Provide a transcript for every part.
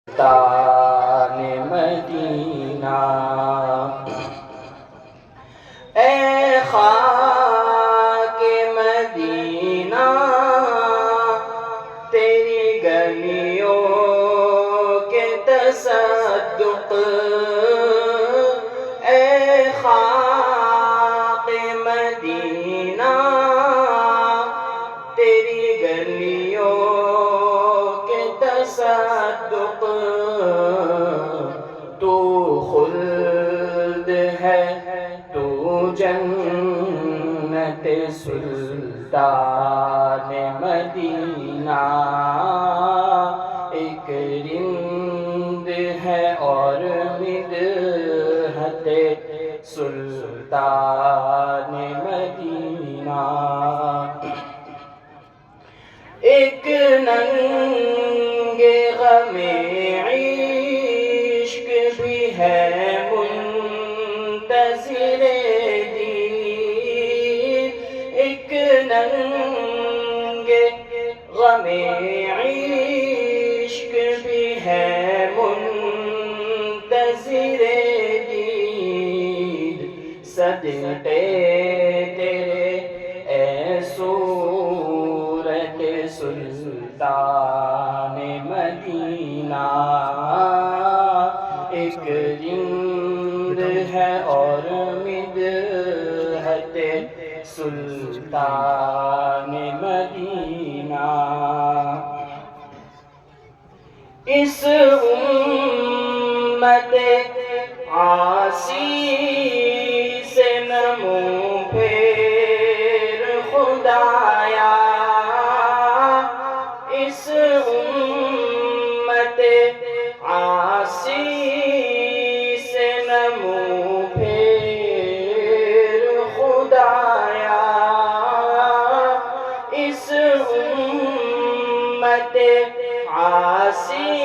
سلطان مدینہ اے خاک مدینہ تیری گلیوں کے تصدق اے خاک مدینہ تیری گلیوں کے تصدق تو خلد ہے تو جنت سلطان مدینہ ایک رند ہے اور مدحت سلطان مدینہ ایک ننگے غم عشق بھی ہے منتظر دید ایک ننگے غم عشق بھی ہے منتظر دید صدقے تیرے اے صورت سلطان مدینہ ایک رند ہے اور مدحت سلطان مدینہ اس امت عاصی سے نہ منہ پھیر خدایا اس امت عاصی سے نہ منہ پھیر خدایا اس امت عاصی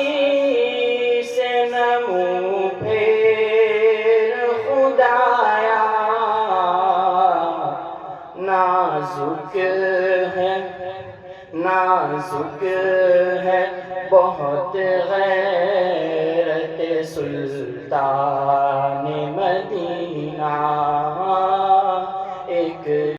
سے نہ منہ پھیر خدایا نازک ہے بہت غیرت سلطان